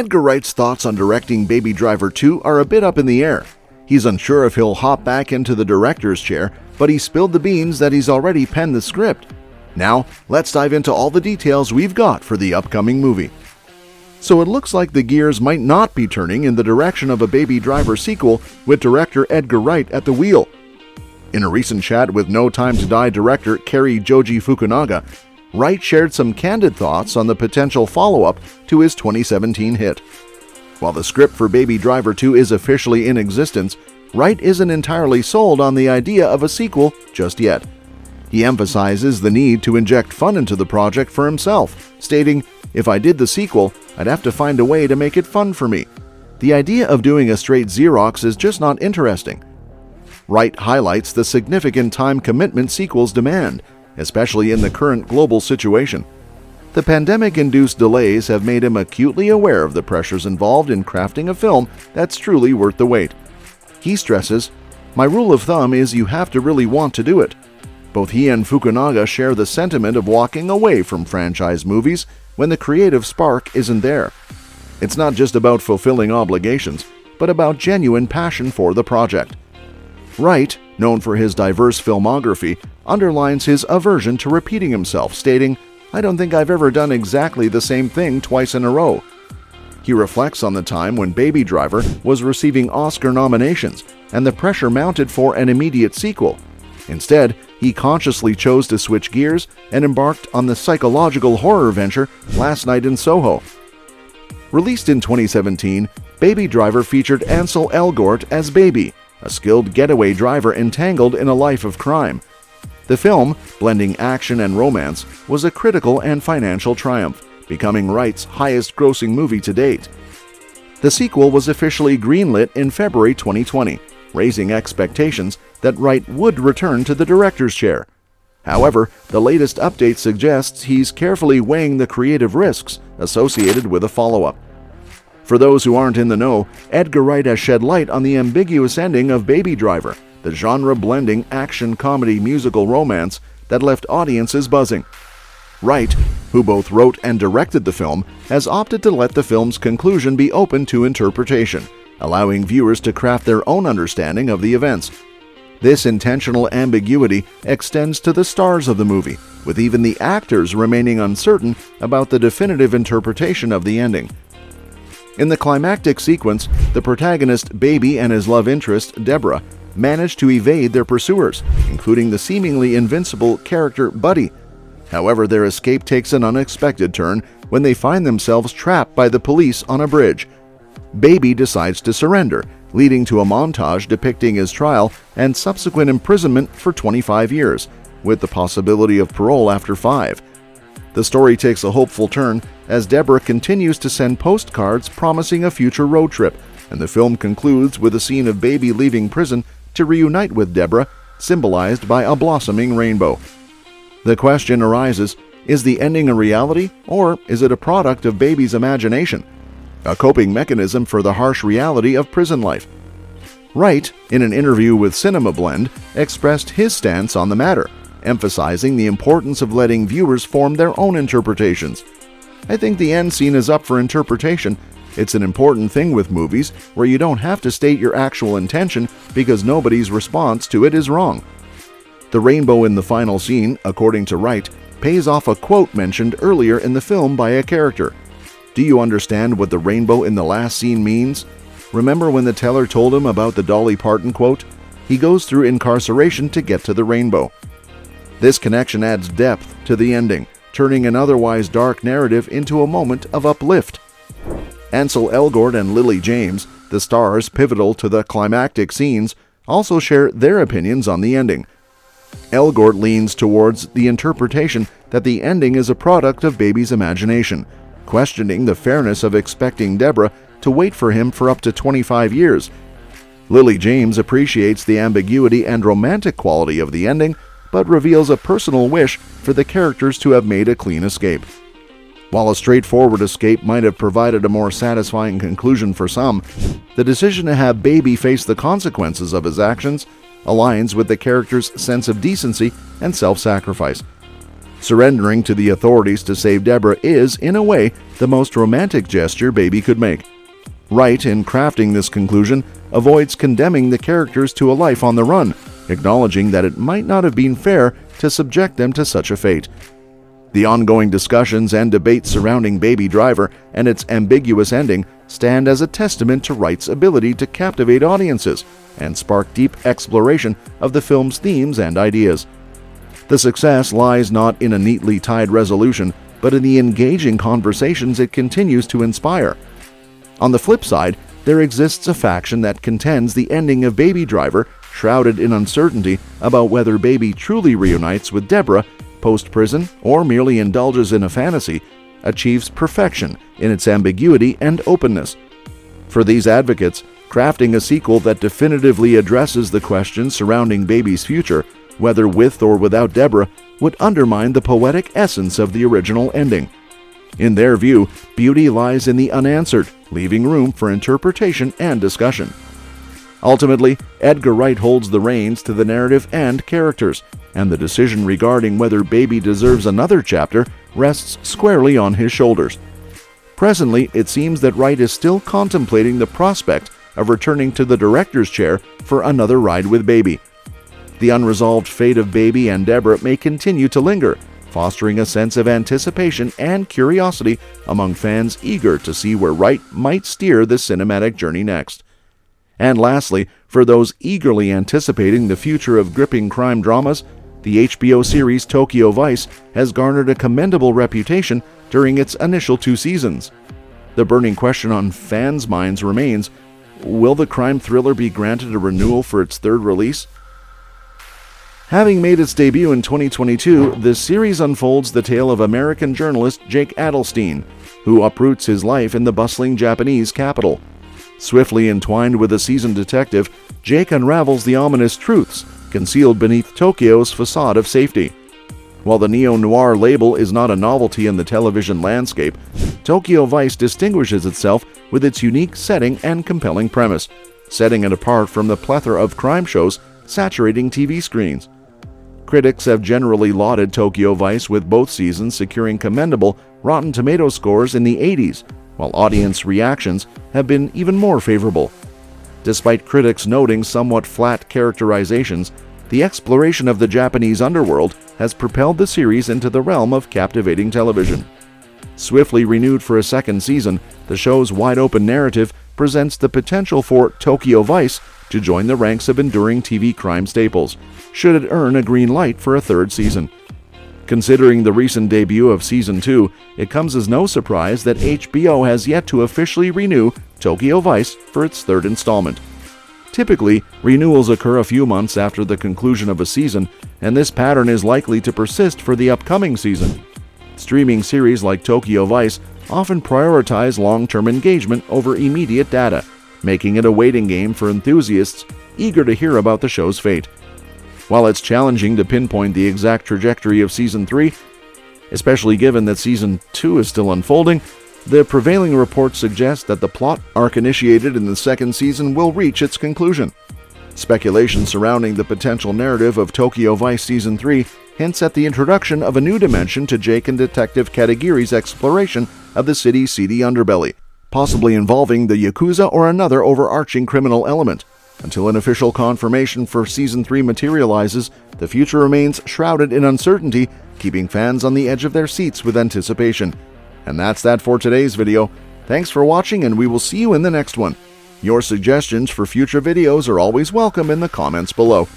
Edgar Wright's thoughts on directing Baby Driver 2 are a bit up in the air. He's unsure if he'll hop back into the director's chair, but he spilled the beans that he's already penned the script. Now, let's dive into all the details we've got for the upcoming movie. So it looks like the gears might not be turning in the direction of a Baby Driver sequel with director Edgar Wright at the wheel. In a recent chat with No Time to Die director Cary Joji Fukunaga, Wright shared some candid thoughts on the potential follow-up to his 2017 hit. While the script for Baby Driver 2 is officially in existence, Wright isn't entirely sold on the idea of a sequel just yet. He emphasizes the need to inject fun into the project for himself, stating, "If I did the sequel, I'd have to find a way to make it fun for me. The idea of doing a straight Xerox is just not interesting." Wright highlights the significant time commitment sequels demand, especially in the current global situation. The pandemic-induced delays have made him acutely aware of the pressures involved in crafting a film that's truly worth the wait. He stresses, "My rule of thumb is you have to really want to do it." Both he and Fukunaga share the sentiment of walking away from franchise movies when the creative spark isn't there. It's not just about fulfilling obligations, but about genuine passion for the project. Wright, known for his diverse filmography, underlines his aversion to repeating himself, stating, "I don't think I've ever done exactly the same thing twice in a row." He reflects on the time when Baby Driver was receiving Oscar nominations and the pressure mounted for an immediate sequel. Instead, he consciously chose to switch gears and embarked on the psychological horror venture Last Night in Soho. Released in 2017, Baby Driver featured Ansel Elgort as Baby, a skilled getaway driver entangled in a life of crime. The film, blending action and romance, was a critical and financial triumph, becoming Wright's highest-grossing movie to date. The sequel was officially greenlit in February 2020, raising expectations that Wright would return to the director's chair. However, the latest update suggests he's carefully weighing the creative risks associated with a follow-up. For those who aren't in the know, Edgar Wright has shed light on the ambiguous ending of Baby Driver, the genre-blending action-comedy-musical romance that left audiences buzzing. Wright, who both wrote and directed the film, has opted to let the film's conclusion be open to interpretation, allowing viewers to craft their own understanding of the events. This intentional ambiguity extends to the stars of the movie, with even the actors remaining uncertain about the definitive interpretation of the ending. In the climactic sequence, the protagonist Baby and his love interest, Debora, manage to evade their pursuers, including the seemingly invincible character Buddy. However, their escape takes an unexpected turn when they find themselves trapped by the police on a bridge. Baby decides to surrender, leading to a montage depicting his trial and subsequent imprisonment for 25 years, with the possibility of parole after 5. The story takes a hopeful turn as Debora continues to send postcards promising a future road trip, and the film concludes with a scene of Baby leaving prison to reunite with Debora, symbolized by a blossoming rainbow. The question arises, is the ending a reality, or is it a product of Baby's imagination? A coping mechanism for the harsh reality of prison life. Wright, in an interview with Cinema Blend, expressed his stance on the matter, emphasizing the importance of letting viewers form their own interpretations. "I think the end scene is up for interpretation. It's an important thing with movies where you don't have to state your actual intention because nobody's response to it is wrong." The rainbow in the final scene, according to Wright, pays off a quote mentioned earlier in the film by a character. "Do you understand what the rainbow in the last scene means? Remember when the teller told him about the Dolly Parton quote? He goes through incarceration to get to the rainbow." This connection adds depth to the ending, turning an otherwise dark narrative into a moment of uplift. Ansel Elgort and Lily James, the stars pivotal to the climactic scenes, also share their opinions on the ending. Elgort leans towards the interpretation that the ending is a product of Baby's imagination, questioning the fairness of expecting Debora to wait for him for up to 25 years. Lily James appreciates the ambiguity and romantic quality of the ending, but reveals a personal wish for the characters to have made a clean escape. While a straightforward escape might have provided a more satisfying conclusion for some, the decision to have Baby face the consequences of his actions aligns with the character's sense of decency and self-sacrifice. Surrendering to the authorities to save Debora is, in a way, the most romantic gesture Baby could make. Wright, in crafting this conclusion, avoids condemning the characters to a life on the run, acknowledging that it might not have been fair to subject them to such a fate. The ongoing discussions and debates surrounding Baby Driver and its ambiguous ending stand as a testament to Wright's ability to captivate audiences and spark deep exploration of the film's themes and ideas. The success lies not in a neatly tied resolution, but in the engaging conversations it continues to inspire. On the flip side, there exists a faction that contends the ending of Baby Driver, shrouded in uncertainty about whether Baby truly reunites with Debora post-prison or merely indulges in a fantasy, achieves perfection in its ambiguity and openness. For these advocates, crafting a sequel that definitively addresses the questions surrounding Baby's future, whether with or without Debora, would undermine the poetic essence of the original ending. In their view, beauty lies in the unanswered, leaving room for interpretation and discussion. Ultimately, Edgar Wright holds the reins to the narrative and characters, and the decision regarding whether Baby deserves another chapter rests squarely on his shoulders. Presently, it seems that Wright is still contemplating the prospect of returning to the director's chair for another ride with Baby. The unresolved fate of Baby and Debora may continue to linger, fostering a sense of anticipation and curiosity among fans eager to see where Wright might steer the cinematic journey next. And lastly, for those eagerly anticipating the future of gripping crime dramas, the HBO series Tokyo Vice has garnered a commendable reputation during its initial 2 seasons. The burning question on fans' minds remains, will the crime thriller be granted a renewal for its 3rd release? Having made its debut in 2022, this series unfolds the tale of American journalist Jake Adelstein, who uproots his life in the bustling Japanese capital. Swiftly entwined with a seasoned detective, Jake unravels the ominous truths concealed beneath Tokyo's facade of safety. While the neo-noir label is not a novelty in the television landscape, Tokyo Vice distinguishes itself with its unique setting and compelling premise, setting it apart from the plethora of crime shows saturating TV screens. Critics have generally lauded Tokyo Vice, with both seasons securing commendable Rotten Tomatoes scores in the 80s, while audience reactions have been even more favorable. Despite critics noting somewhat flat characterizations, the exploration of the Japanese underworld has propelled the series into the realm of captivating television. Swiftly renewed for a 2nd season, the show's wide-open narrative presents the potential for Tokyo Vice to join the ranks of enduring TV crime staples, should it earn a green light for a 3rd season. Considering the recent debut of Season 2, it comes as no surprise that HBO has yet to officially renew Tokyo Vice for its 3rd installment. Typically, renewals occur a few months after the conclusion of a season, and this pattern is likely to persist for the upcoming season. Streaming series like Tokyo Vice often prioritize long-term engagement over immediate data, making it a waiting game for enthusiasts eager to hear about the show's fate. While it's challenging to pinpoint the exact trajectory of Season 3, especially given that Season 2 is still unfolding, the prevailing reports suggest that the plot arc initiated in the 2nd season will reach its conclusion. Speculation surrounding the potential narrative of Tokyo Vice Season 3 hints at the introduction of a new dimension to Jake and Detective Katagiri's exploration of the city's seedy underbelly, possibly involving the Yakuza or another overarching criminal element. Until an official confirmation for Season 3 materializes, the future remains shrouded in uncertainty, keeping fans on the edge of their seats with anticipation. And that's that for today's video. Thanks for watching, and we will see you in the next one. Your suggestions for future videos are always welcome in the comments below.